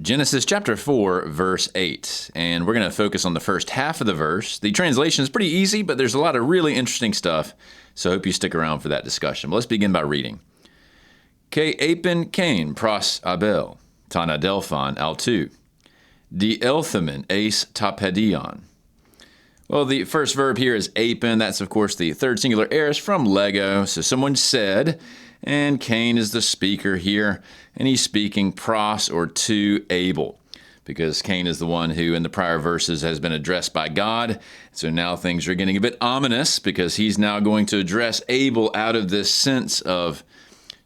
Genesis chapter 4, verse 8, and we're going to focus on the first half of the verse. The translation is pretty easy, but there's a lot of really interesting stuff, so I hope you stick around for that discussion. But let's begin by reading. Ke apen Kain pros Habel, tana delphon altu, di elthamen eis tapedion. Well, the first verb here is apen. That's, of course, the third singular aorist from Lego. So someone said, and Kain is the speaker here, and he's speaking pros or to Abel, because Kain is the one who in the prior verses has been addressed by God. So now things are getting a bit ominous because he's now going to address Abel out of this sense of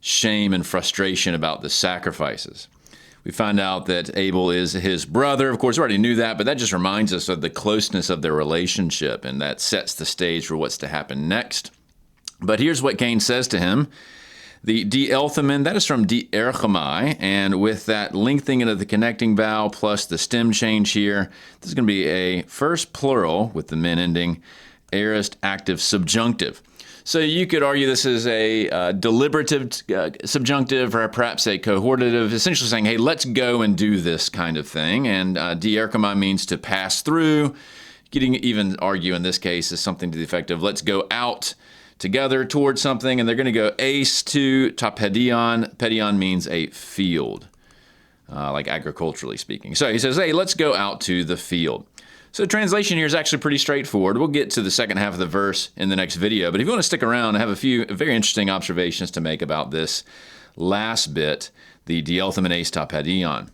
shame and frustration about the sacrifices. We find out that Abel is his brother. Of course, we already knew that, but that just reminds us of the closeness of their relationship, and that sets the stage for what's to happen next. But here's what Kain says to him. The di-elthamen, that is from di-erchamai, and with that lengthening of the connecting vowel plus the stem change here, this is going to be a first plural with the men ending, aorist active subjunctive. So you could argue this is a deliberative subjunctive or perhaps a cohortative, essentially saying, hey, let's go and do this kind of thing. And di-erchamai means to pass through. You could even argue in this case is something to the effect of let's go out together towards something, and they're going to go eis to tapedion. Pedion means a field, like agriculturally speaking. So he says, hey, let's go out to the field. So the translation here is actually pretty straightforward. We'll get to the second half of the verse in the next video, but if you want to stick around, I have a few very interesting observations to make about this last bit, the di-elthamen eis tapedion.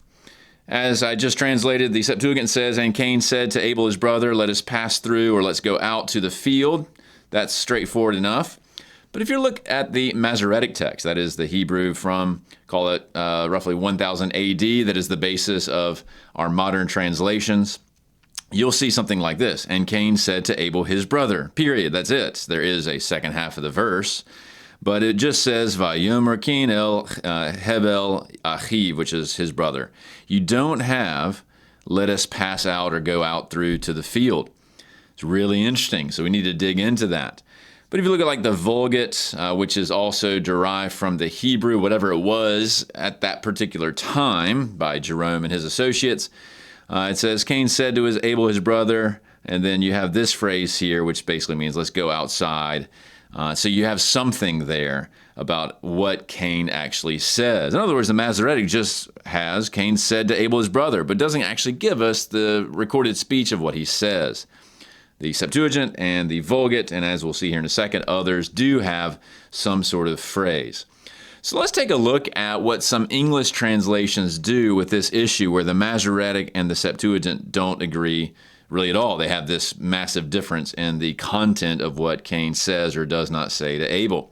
As I just translated, the Septuagint says, and Kain said to Abel his brother, let us pass through, or let's go out to the field. That's straightforward enough. But if you look at the Masoretic text, that is the Hebrew from, call it roughly 1000 AD, that is the basis of our modern translations, you'll see something like this. And Kain said to Abel his brother, period. That's it. There is a second half of the verse, but it just says, Vayomer Kain el Habel achiv, which is his brother. You don't have, let us pass out or go out through to the field. It's really interesting, so we need to dig into that. But if you look at like the Vulgate, which is also derived from the Hebrew, whatever it was at that particular time by Jerome and his associates, it says, Kain said to his Abel, his brother, and then you have this phrase here, which basically means let's go outside. So you have something there about what Kain actually says. In other words, the Masoretic just has Kain said to Abel, his brother, but doesn't actually give us the recorded speech of what he says. The Septuagint and the Vulgate, and as we'll see here in a second, others do have some sort of phrase. So let's take a look at what some English translations do with this issue where the Masoretic and the Septuagint don't agree really at all. They have this massive difference in the content of what Kain says or does not say to Abel.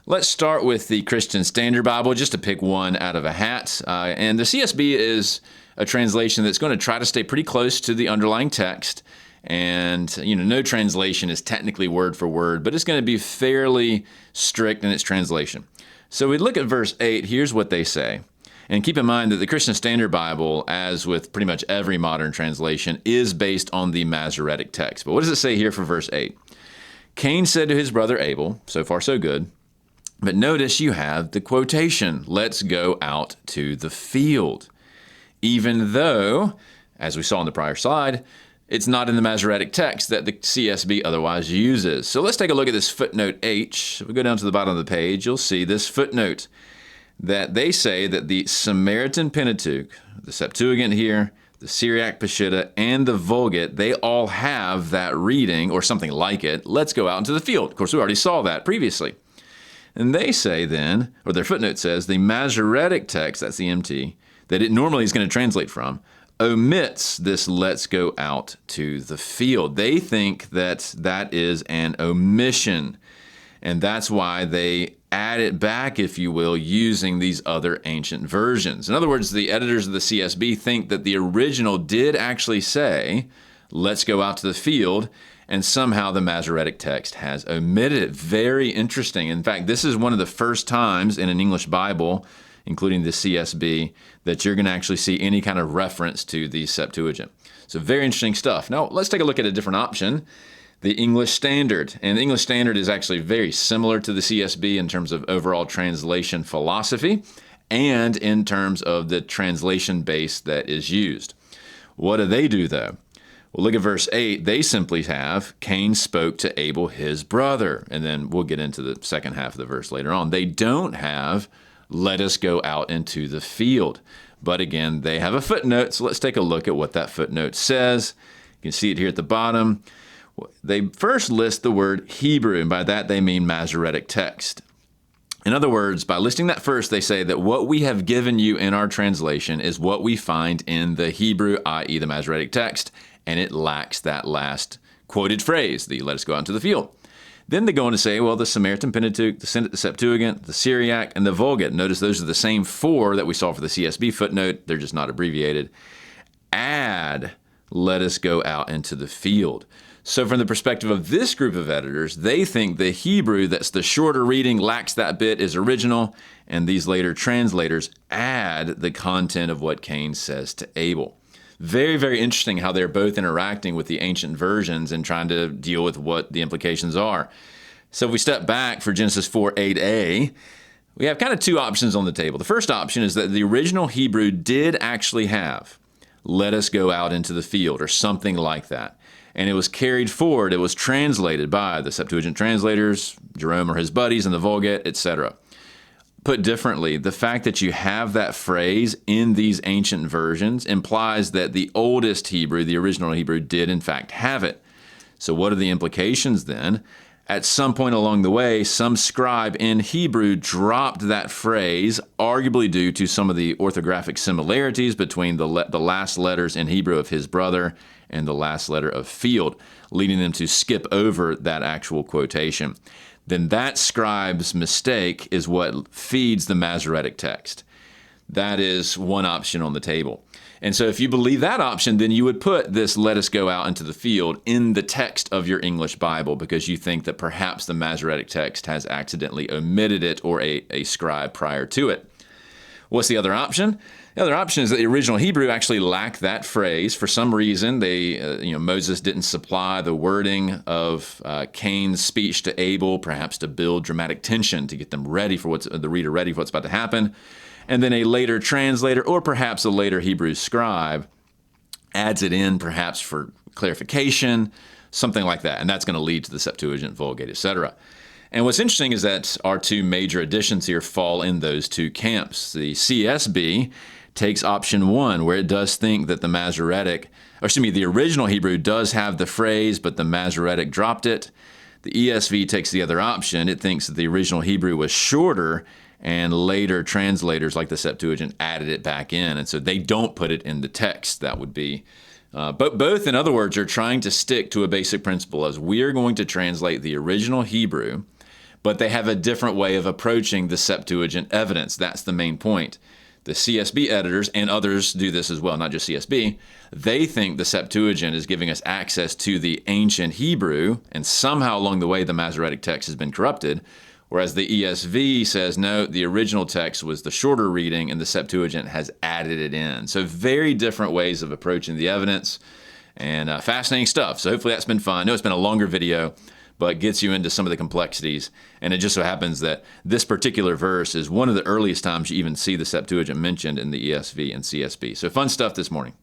Let's start with the Christian Standard Bible, just to pick one out of a hat. And the CSB is a translation that's going to try to stay pretty close to the underlying text. And, no translation is technically word for word, but it's going to be fairly strict in its translation. So we look at verse 8. Here's what they say. And keep in mind that the Christian Standard Bible, as with pretty much every modern translation, is based on the Masoretic text. But what does it say here for verse 8? Kain said to his brother Abel, so far so good. But notice you have the quotation, let's go out to the field. Even though, as we saw in the prior slide, it's not in the Masoretic text that the CSB otherwise uses. So let's take a look at this footnote H. If we go down to the bottom of the page, you'll see this footnote that they say that the Samaritan Pentateuch, the Septuagint here, the Syriac Peshitta, and the Vulgate, they all have that reading or something like it. Let's go out into the field. Of course, we already saw that previously. And they say then, or their footnote says, the Masoretic text, that's the MT, that it normally is going to translate from, omits this let's go out to the field. They think that that is an omission, and that's why they add it back, if you will, using these other ancient versions. In other words, the editors of the CSB think that the original did actually say, let's go out to the field, and somehow the Masoretic text has omitted it. Very interesting. In fact, this is one of the first times in an English Bible, including the CSB, that you're going to actually see any kind of reference to the Septuagint. So very interesting stuff. Now, let's take a look at a different option, the English Standard. And the English Standard is actually very similar to the CSB in terms of overall translation philosophy, and in terms of the translation base that is used. What do they do, though? Well, look at verse 8. They simply have, Cain spoke to Abel, his brother. And then we'll get into the second half of the verse later on. They don't have, let us go out into the field. But again, they have a footnote. So let's take a look at what that footnote says. You can see it here at the bottom. They first list the word Hebrew, and by that they mean Masoretic text. In other words, by listing that first, they say that what we have given you in our translation is what we find in the Hebrew, i.e. the Masoretic text, and it lacks that last quoted phrase, the let us go out into the field. Then they go on to say, well, the Samaritan Pentateuch, the Septuagint, the Syriac, and the Vulgate. Notice those are the same four that we saw for the CSB footnote. They're just not abbreviated. Add, let us go out into the field. So from the perspective of this group of editors, they think the Hebrew that's the shorter reading lacks that bit is original, and these later translators add the content of what Cain says to Abel. Very, very interesting how they're both interacting with the ancient versions and trying to deal with what the implications are. So if we step back for Genesis 4:8a, we have kind of two options on the table. The first option is that the original Hebrew did actually have, let us go out into the field, or something like that. And it was carried forward, it was translated by the Septuagint translators, Jerome or his buddies in the Vulgate, etc. Put differently, the fact that you have that phrase in these ancient versions implies that the oldest Hebrew, the original Hebrew, did in fact have it. So what are the implications then? At some point along the way, some scribe in Hebrew dropped that phrase, arguably due to some of the orthographic similarities between the last letters in Hebrew of his brother and the last letter of field, leading them to skip over that actual quotation. Then that scribe's mistake is what feeds the Masoretic text. That is one option on the table. And so if you believe that option, then you would put this let us go out into the field in the text of your English Bible because you think that perhaps the Masoretic text has accidentally omitted it or a scribe prior to it. What's the other option? The other option is that the original Hebrew actually lacked that phrase. For some reason, Moses didn't supply the wording of Cain's speech to Abel, perhaps to build dramatic tension, to get them ready for the reader ready for what's about to happen. And then a later translator, or perhaps a later Hebrew scribe, adds it in perhaps for clarification, something like that. And that's going to lead to the Septuagint, Vulgate, etc. And what's interesting is that our two major additions here fall in those two camps. The CSB takes option one, where it does think that the original Hebrew does have the phrase, but the Masoretic dropped it. The ESV takes the other option. It thinks that the original Hebrew was shorter, and later translators like the Septuagint added it back in, and so they don't put it in the text. That would be, but both, in other words, are trying to stick to a basic principle as we are going to translate the original Hebrew, but they have a different way of approaching the Septuagint evidence. That's the main point. The CSB editors, and others do this as well, not just CSB, they think the Septuagint is giving us access to the ancient Hebrew, and somehow along the way the Masoretic text has been corrupted, whereas the ESV says, no, the original text was the shorter reading and the Septuagint has added it in. So very different ways of approaching the evidence, and fascinating stuff. So hopefully that's been fun. I know it's been a longer video, but gets you into some of the complexities. And it just so happens that this particular verse is one of the earliest times you even see the Septuagint mentioned in the ESV and CSB. So fun stuff this morning.